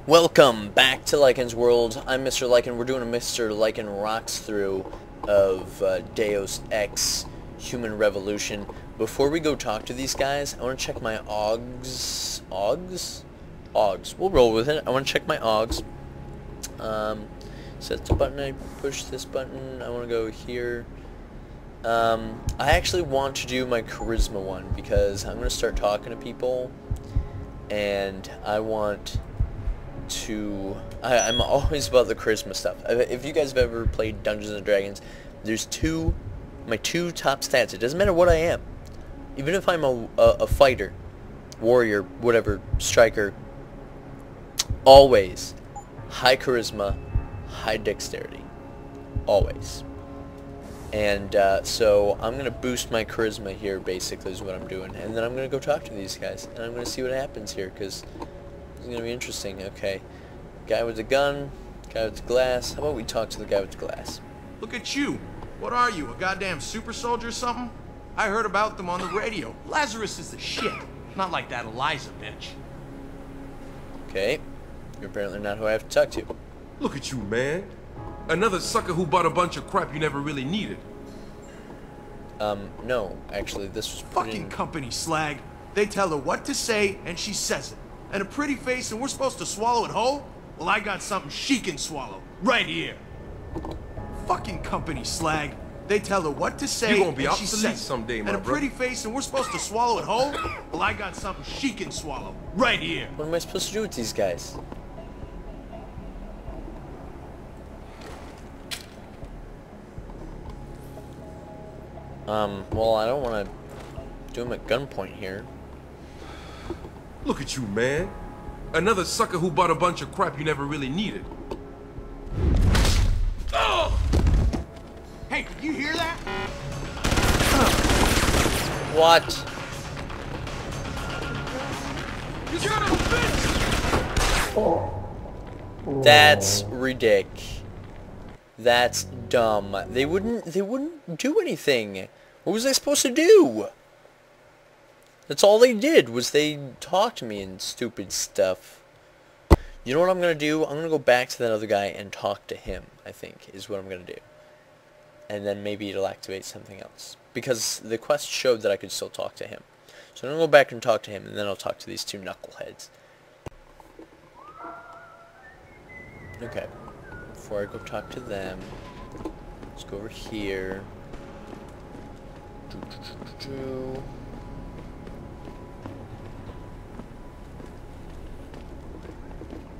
Welcome back to Lycan'sWorld. I'm MrLycan. We're doing a MrLycan Rox-Through of Deus Ex Human Revolution. Before we go talk to these guys, I want to check my augs. Augs. We'll roll with it. I want to check my augs. Set the button. I push this button. I want to go here. I actually want to do my charisma one because I'm going to start talking to people, and I want to... I'm always about the charisma stuff. If you guys have ever played Dungeons & Dragons, there's my two top stats. It doesn't matter what I am. Even if I'm a fighter, warrior, whatever, striker, always high charisma, high dexterity. Always. And so I'm going to boost my charisma here, basically, is what I'm doing. And then I'm going to go talk to these guys. And I'm going to see what happens here, because it's going to be interesting. Okay. Guy with the gun, guy with the glass. How about we talk to the guy with the glass? Look at you. What are you, a goddamn super soldier or something? I heard about them on the radio. Lazarus is the shit. Not like that Eliza bitch. Okay. You're apparently not who I have to talk to. Look at you, man. Another sucker who bought a bunch of crap you never really needed. No. Actually, this was fucking company slag. They tell her what to say, and she says it. And a pretty face, and we're supposed to swallow it whole? Well, I got something she can swallow. Right here. Fucking company slag. They tell her what to say, You're gonna be and she obsolete says it. someday, my And a brother. pretty face, and we're supposed to swallow it whole? Well, I got something she can swallow. Right here. What am I supposed to do with these guys? Well, I don't want to do them at gunpoint here. Look at you, man. Another sucker who bought a bunch of crap you never really needed. Oh! Hey, did you hear that? What? You son of a bitch! That's ridic. That's dumb. They wouldn't do anything. What was I supposed to do? That's all they did, was they talked to me and stupid stuff. You know what I'm going to do? I'm going to go back to that other guy and talk to him, I think, is what I'm going to do. And then maybe it'll activate something else. Because the quest showed that I could still talk to him. So I'm going to go back and talk to him, and then I'll talk to these two knuckleheads. Okay. Before I go talk to them, let's go over here.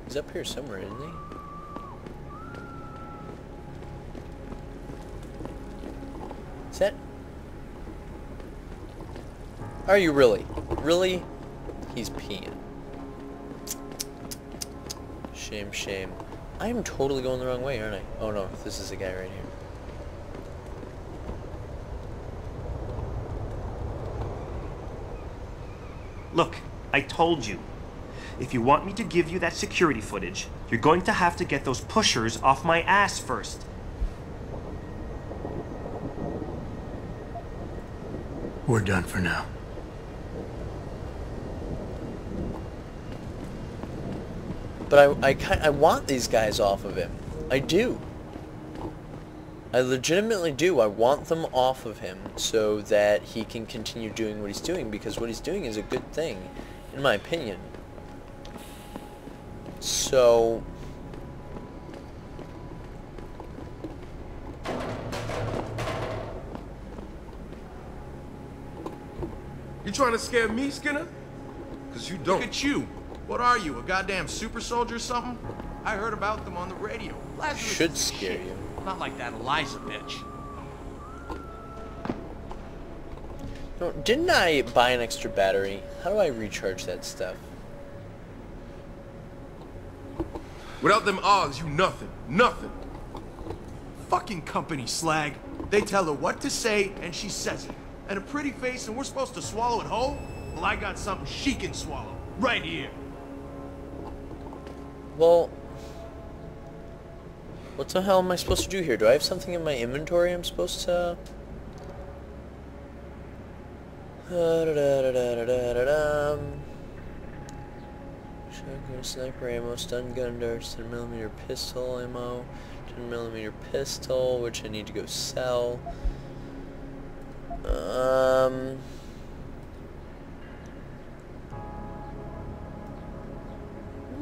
He's up here somewhere, isn't he? Is that... Are you really? Really? He's peeing. Shame, shame. I am totally going the wrong way, aren't I? Oh no, this is a guy right here. Look, I told you. If you want me to give you that security footage, you're going to have to get those pushers off my ass first. We're done for now. But I want these guys off of him. I do. I legitimately do. I want them off of him so that he can continue doing what he's doing, because what he's doing is a good thing, in my opinion. So... You trying to scare me, Skinner? Because you don't. Look at you. What are you, a goddamn super soldier or something? I heard about them on the radio. Lazarus Should is the scare shit. you. Not like that Eliza bitch. No, didn't I buy an extra battery? How do I recharge that stuff? Without them Augs, you nothing. Nothing. Fucking company slag. They tell her what to say, and she says it. And a pretty face, and we're supposed to swallow it whole? Well, I got something she can swallow. Right here. Well... What the hell am I supposed to do here? Do I have something in my inventory I'm supposed to... Shotgun, sniper ammo, stun gun darts, 10mm pistol ammo, 10mm pistol, which I need to go sell.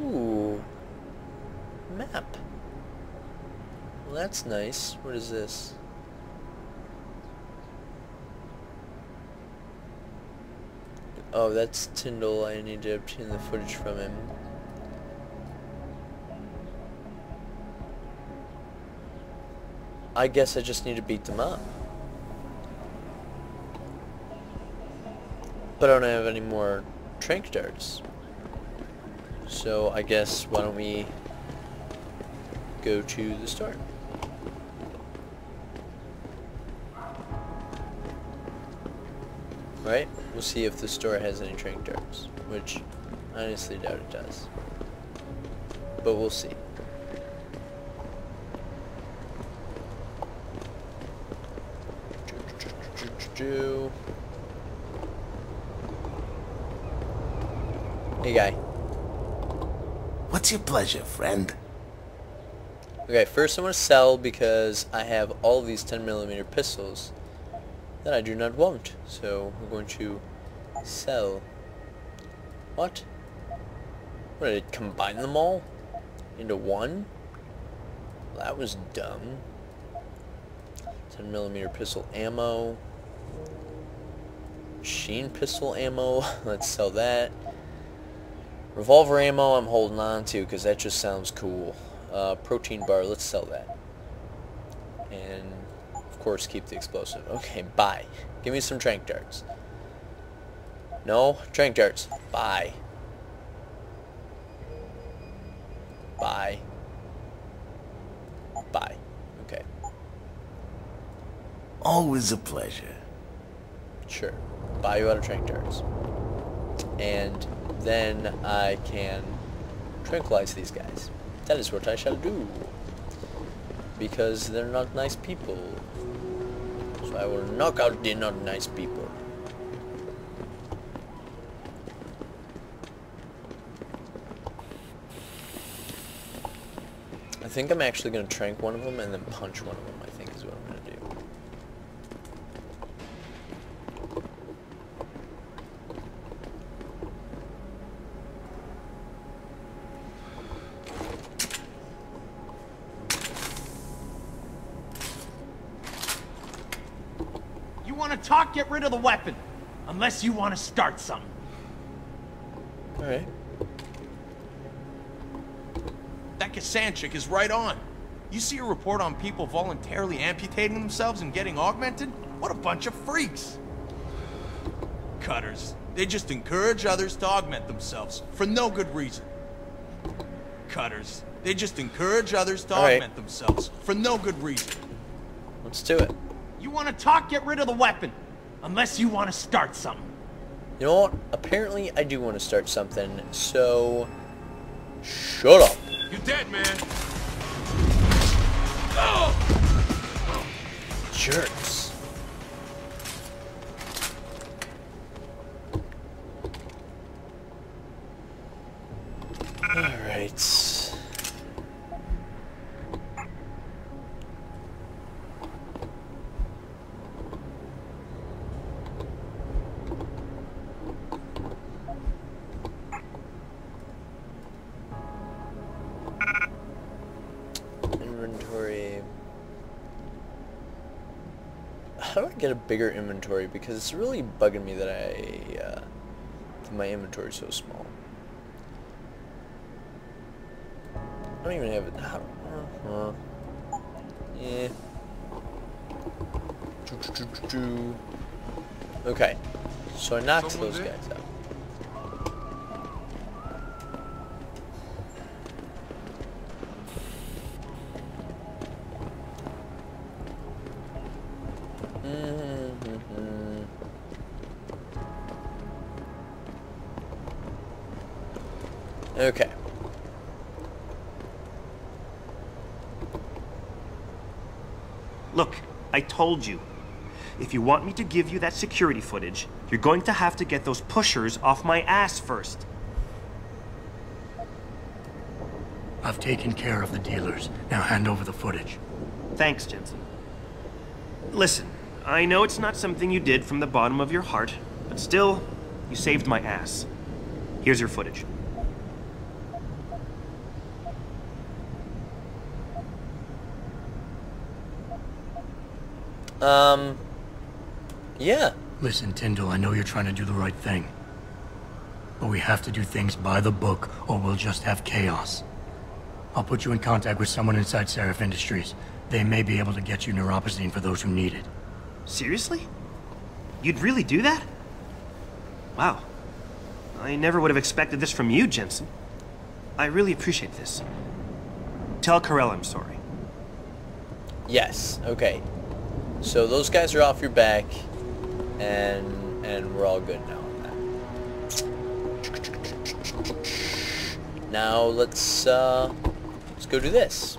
Ooh. Map. Well, that's nice. What is this? Oh, that's Tyndall. I need to obtain the footage from him. I guess I just need to beat them up. But I don't have any more trank darts. So I guess why don't we go to the store? Right? We'll see if the store has any trank darts, which I honestly doubt it does. But we'll see. Hey guy. What's your pleasure, friend? Okay, first I want to sell because I have all of these 10mm pistols that I do not want. So we're going to sell. What? What, did it combine them all into one? Well, that was dumb. 10mm pistol ammo. Machine pistol ammo. Let's sell that. Revolver ammo I'm holding on to because that just sounds cool. Protein bar, let's sell that. And of course keep the explosive. Okay, buy. Give me some trank darts. No? Trank darts. Buy. Buy. Buy. Okay. Always a pleasure. Sure. Buy you out of trank darts. And then I can tranquilize these guys. That is what I shall do. Because they're not nice people. So I will knock out the not nice people. I think I'm actually going to trank one of them and then punch one of them, I think is what I'm going to do. You want to talk? Get rid of the weapon. Unless you want to start something. Alright. That Kasanchik is right on. You see a report on people voluntarily amputating themselves and getting augmented? What a bunch of freaks. Cutters. They just encourage others to augment themselves for no good reason. Cutters. They just encourage others to augment themselves for no good reason. Let's do it. You want to talk? Get rid of the weapon. Unless you want to start something. You know what? Apparently I do want to start something, so shut up. You dead, man. Jerks. Alright. Inventory. How do I get a bigger inventory? Because it's really bugging me that my inventory is so small. I don't even have it. Yeah. Okay. So I knocked those guys out. Okay. Look, I told you. If you want me to give you that security footage, you're going to have to get those pushers off my ass first. I've taken care of the dealers. Now hand over the footage. Thanks, Jensen. Listen, I know it's not something you did from the bottom of your heart, but still, you saved my ass. Here's your footage. Yeah. Listen, Tyndall, I know you're trying to do the right thing. But we have to do things by the book, or we'll just have chaos. I'll put you in contact with someone inside Seraph Industries. They may be able to get you neuropozyne for those who need it. Seriously? You'd really do that? Wow. I never would have expected this from you, Jensen. I really appreciate this. Tell Carell I'm sorry. Yes. Okay. So those guys are off your back, and we're all good now on that. Now let's go do this.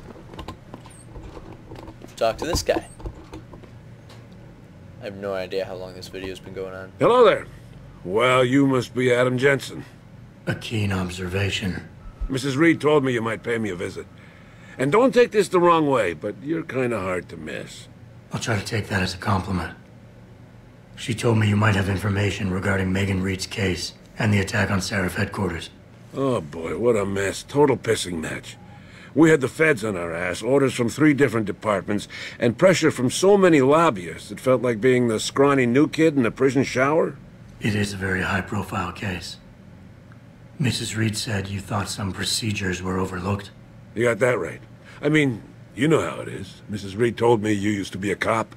Talk to this guy. I have no idea how long this video's been going on. Hello there. Well, you must be Adam Jensen. A keen observation. Mrs. Reed told me you might pay me a visit. And don't take this the wrong way, but you're kind of hard to miss. I'll try to take that as a compliment. She told me you might have information regarding Megan Reed's case and the attack on Seraph headquarters. Oh boy, what a mess. Total pissing match. We had the feds on our ass, orders from 3 different departments, and pressure from so many lobbyists it felt like being the scrawny new kid in the prison shower. It is a very high-profile case. Mrs. Reed said you thought some procedures were overlooked. You got that right. I mean, you know how it is. Mrs. Reed told me you used to be a cop.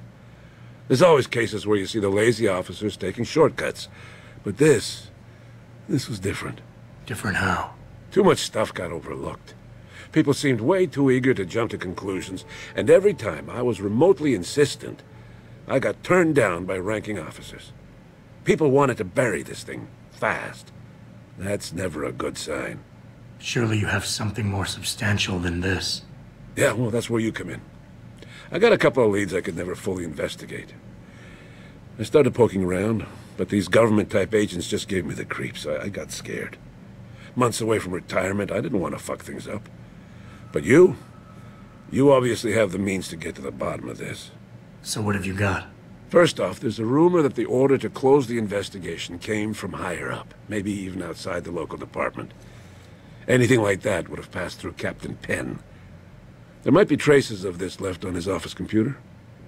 There's always cases where you see the lazy officers taking shortcuts. But this was different. Different how? Too much stuff got overlooked. People seemed way too eager to jump to conclusions, and every time I was remotely insistent, I got turned down by ranking officers. People wanted to bury this thing fast. That's never a good sign. Surely you have something more substantial than this. Yeah, well, that's where you come in. I got a couple of leads I could never fully investigate. I started poking around, but these government-type agents just gave me the creeps. I got scared. Months away from retirement, I didn't want to fuck things up. But you obviously have the means to get to the bottom of this. So what have you got? First off, there's a rumor that the order to close the investigation came from higher up, maybe even outside the local department. Anything like that would have passed through Captain Penn. There might be traces of this left on his office computer.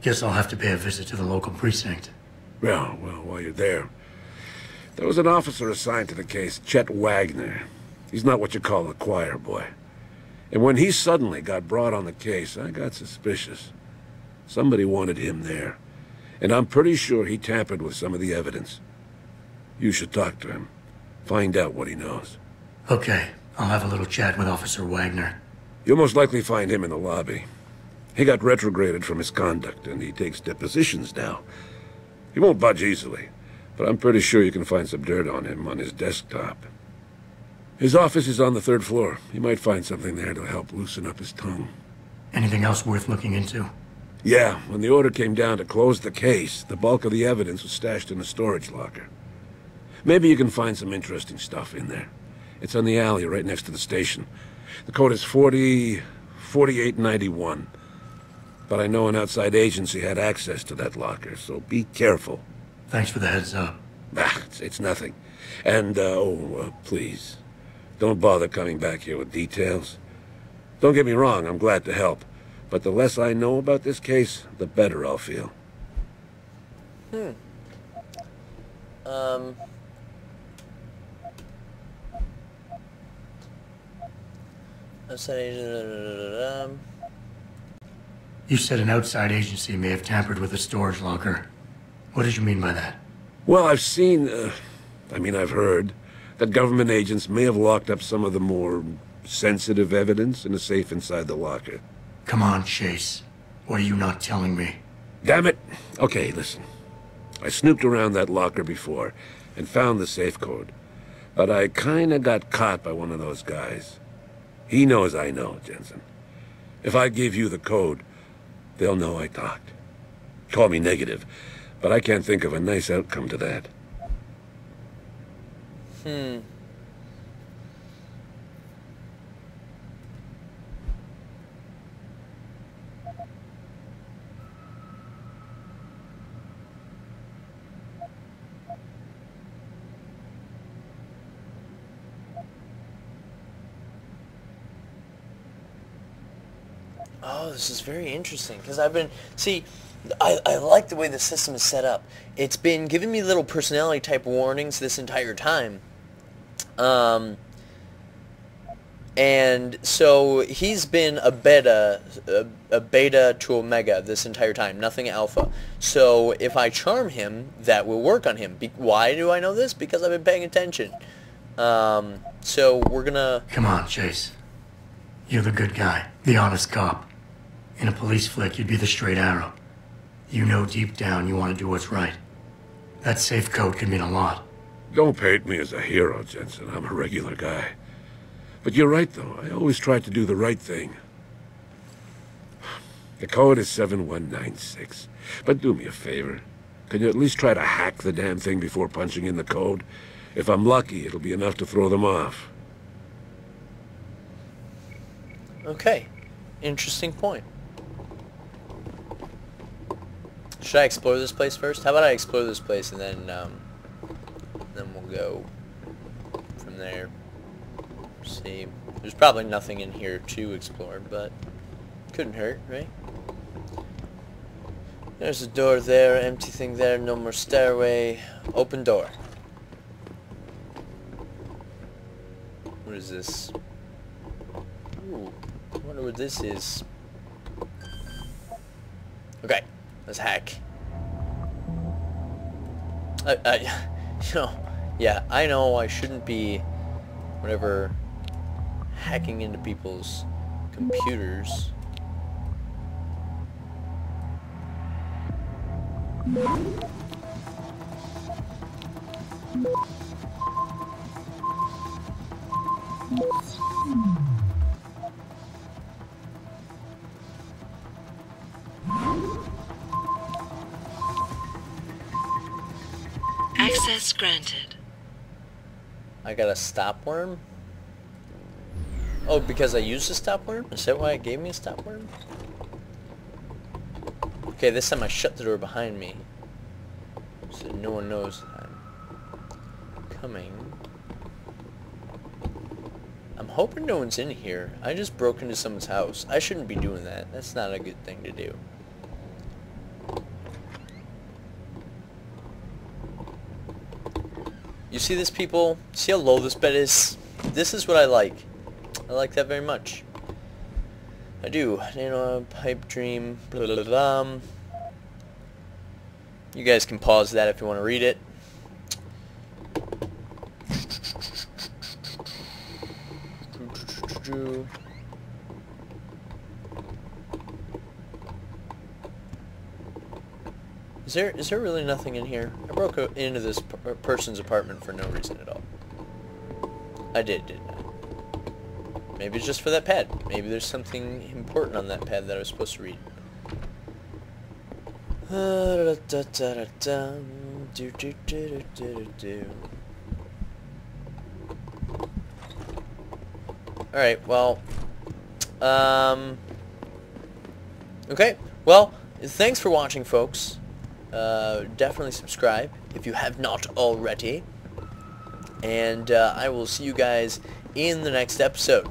Guess I'll have to pay a visit to the local precinct. Well, while you're there, there was an officer assigned to the case, Chet Wagner. He's not what you call a choir boy. And when he suddenly got brought on the case, I got suspicious. Somebody wanted him there. And I'm pretty sure he tampered with some of the evidence. You should talk to him. Find out what he knows. Okay, I'll have a little chat with Officer Wagner. You'll most likely find him in the lobby. He got retrograded from his conduct, and he takes depositions now. He won't budge easily, but I'm pretty sure you can find some dirt on him on his desktop. His office is on the 3rd floor. You might find something there to help loosen up his tongue. Anything else worth looking into? Yeah, when the order came down to close the case, the bulk of the evidence was stashed in a storage locker. Maybe you can find some interesting stuff in there. It's on the alley right next to the station. The code is 4891. But I know an outside agency had access to that locker, so be careful. Thanks for the heads up. It's nothing. And, please, don't bother coming back here with details. Don't get me wrong, I'm glad to help. But the less I know about this case, the better I'll feel. You said an outside agency may have tampered with a storage locker. What did you mean by that? Well, I've heard that government agents may have locked up some of the more sensitive evidence in a safe inside the locker. Come on, Chase. What are you not telling me? Damn it! Okay, listen. I snooped around that locker before and found the safe code. But I kinda got caught by one of those guys. He knows I know, Jensen. If I give you the code, they'll know I talked. Call me negative, but I can't think of a nice outcome to that. Oh, this is very interesting, because I've been... See, I like the way the system is set up. It's been giving me little personality type warnings this entire time. And so he's been a beta to omega this entire time, nothing alpha. So if I charm him, that will work on him. Why do I know this? Because I've been paying attention. So we're gonna... Come on, Chase. You're the good guy, the honest cop. In a police flick, you'd be the straight arrow. You know deep down you want to do what's right. That safe code could mean a lot. Don't paint me as a hero, Jensen. I'm a regular guy. But you're right, though. I always try to do the right thing. The code is 7196. But do me a favor. Can you at least try to hack the damn thing before punching in the code? If I'm lucky, it'll be enough to throw them off. Okay. Interesting point. Should I explore this place first? How about I explore this place and then we'll go from there. See, there's probably nothing in here to explore, but couldn't hurt, right? There's a door there, empty thing there, no more stairway, open door. What is this? Ooh, I wonder what this is. Okay, let's hack. You know, yeah, I know I shouldn't be, whatever, hacking into people's computers. Access granted. I got a stopworm? Oh, because I used a stopworm? Is that why it gave me a stopworm? Okay, this time I shut the door behind me, so that no one knows I'm coming. I'm hoping no one's in here. I just broke into someone's house. I shouldn't be doing that. That's not a good thing to do. You see this, people? See how low this bed is? This is what I like. I like that very much. I do. Nano pipe dream. Blah, blah, blah, blah. You guys can pause that if you want to read it. Is there really nothing in here? I broke into this person's apartment for no reason at all. I did, didn't I? Maybe it's just for that pad. Maybe there's something important on that pad that I was supposed to read. Alright, well... okay, well, thanks for watching, folks. Definitely subscribe if you have not already. And I will see you guys in the next episode.